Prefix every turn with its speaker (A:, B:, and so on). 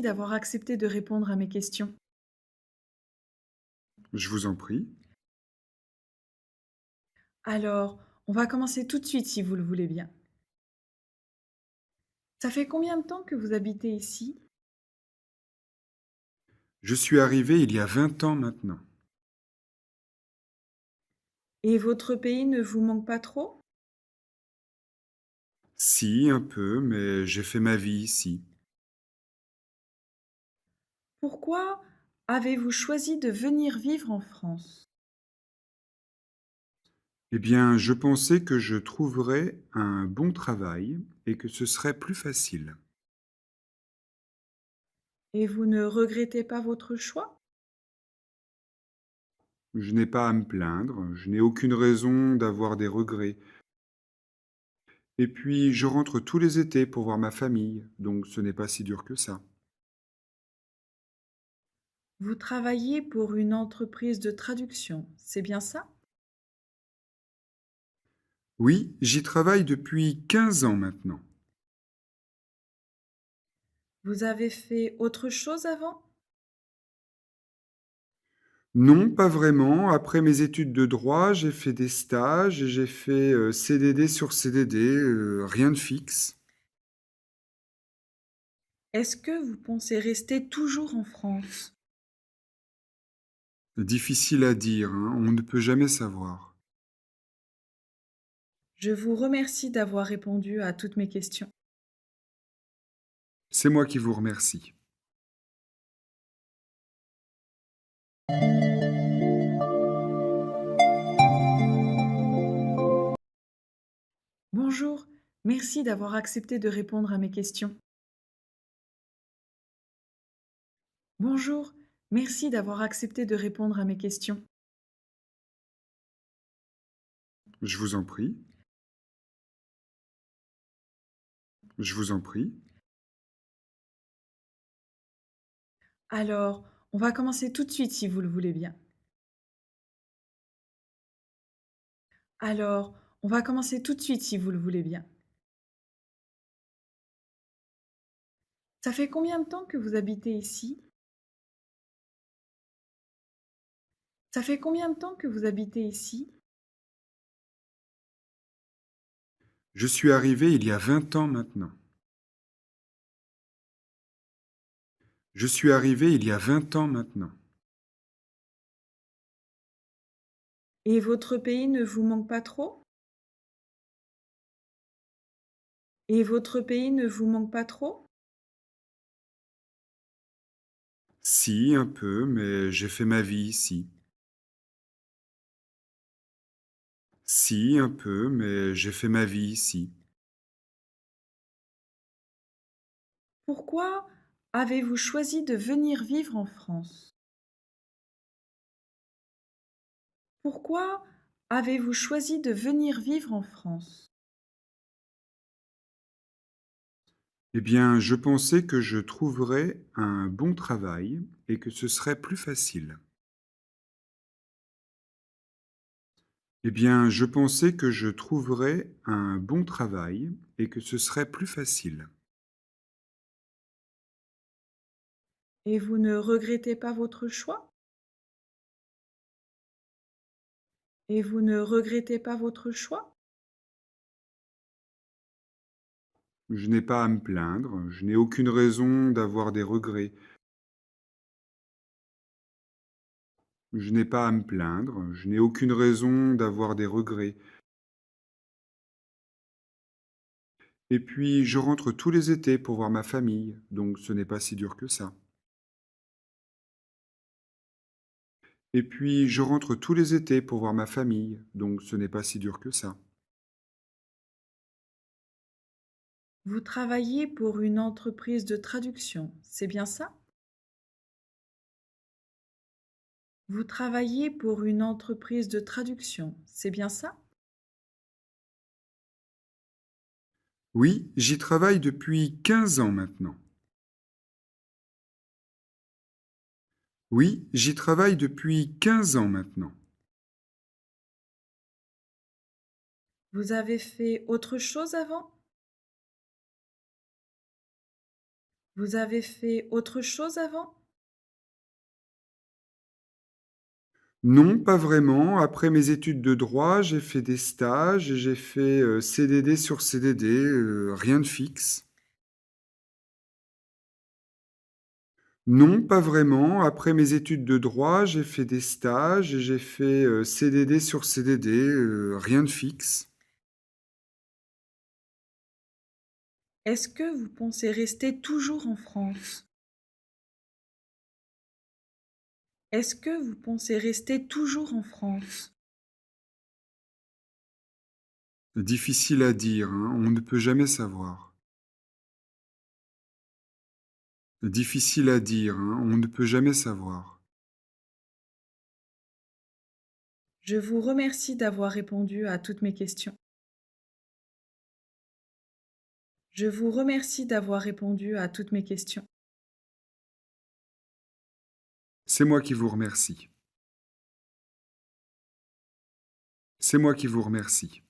A: merci d'avoir accepté de répondre à mes questions.
B: Je vous en prie.
A: Alors, on va commencer tout de suite si vous le voulez bien. Ça fait combien de temps que vous habitez ici?
B: Je suis arrivé il y a 20 ans maintenant.
A: Et votre pays ne vous manque pas trop?
B: Si, un peu, mais j'ai fait ma vie ici.
A: Pourquoi avez-vous choisi de venir vivre en France?
B: Eh bien, je pensais que je trouverais un bon travail et que ce serait plus facile.
A: Et vous ne regrettez pas votre choix?
B: Je n'ai pas à me plaindre, je n'ai aucune raison d'avoir des regrets. Et puis, je rentre tous les étés pour voir ma famille, donc ce n'est pas si dur que ça.
A: Vous travaillez pour une entreprise de traduction, c'est bien ça?
B: Oui, j'y travaille depuis 15 ans maintenant.
A: Vous avez fait autre chose avant?
B: Non, pas vraiment. Après mes études de droit, j'ai fait des stages et j'ai fait, CDD sur CDD, rien de fixe.
A: Est-ce que vous pensez rester toujours en France?
B: Difficile à dire, hein, on ne peut jamais savoir.
A: Je vous remercie d'avoir répondu à toutes mes questions.
B: C'est moi qui vous remercie.
A: Bonjour, merci d'avoir accepté de répondre à mes questions. Bonjour, merci d'avoir accepté de répondre à mes questions.
B: Je vous en prie, je vous en prie.
A: Alors, on va commencer tout de suite si vous le voulez bien. Alors, on va commencer tout de suite si vous le voulez bien. Ça fait combien de temps que vous habitez ici? Ça fait combien de temps que vous habitez ici?
B: Je suis arrivé il y a 20 ans maintenant. Je suis arrivé il y a 20 ans maintenant.
A: Et votre pays ne vous manque pas trop? Et votre pays ne vous manque pas trop?
B: Si, un peu, mais j'ai fait ma vie ici. Si, un peu, mais j'ai fait ma vie ici.
A: Pourquoi avez-vous choisi de venir vivre en France? Pourquoi avez-vous choisi de venir vivre en France?
B: Eh bien, je pensais que je trouverais un bon travail et que ce serait plus facile. Eh bien, je pensais que je trouverais un bon travail et que ce serait plus facile.
A: Et vous ne regrettez pas votre choix? Et vous ne regrettez pas votre choix?
B: Je n'ai pas à me plaindre, je n'ai aucune raison d'avoir des regrets. Je n'ai pas à me plaindre, je n'ai aucune raison d'avoir des regrets. Et puis, je rentre tous les étés pour voir ma famille, donc ce n'est pas si dur que ça. Et puis, je rentre tous les étés pour voir ma famille, donc ce n'est pas si dur que ça.
A: Vous travaillez pour une entreprise de traduction, c'est bien ça? Vous travaillez pour une entreprise de traduction, c'est bien ça?
B: Oui, j'y travaille depuis 15 ans maintenant. Oui, j'y travaille depuis 15 ans maintenant.
A: Vous avez fait autre chose avant? Vous avez fait autre chose avant?
B: Non, pas vraiment. Après mes études de droit, j'ai fait des stages et j'ai fait, CDD sur CDD, rien de fixe. Non, pas vraiment. Après mes études de droit, j'ai fait des stages et j'ai fait, CDD sur CDD, rien de fixe.
A: Est-ce que vous pensez rester toujours en France? Est-ce que vous pensez rester toujours en France?
B: Difficile à dire, hein, on ne peut jamais savoir. Difficile à dire, hein, on ne peut jamais savoir.
A: Je vous remercie d'avoir répondu à toutes mes questions. Je vous remercie d'avoir répondu à toutes mes questions.
B: C'est moi qui vous remercie. C'est moi qui vous remercie.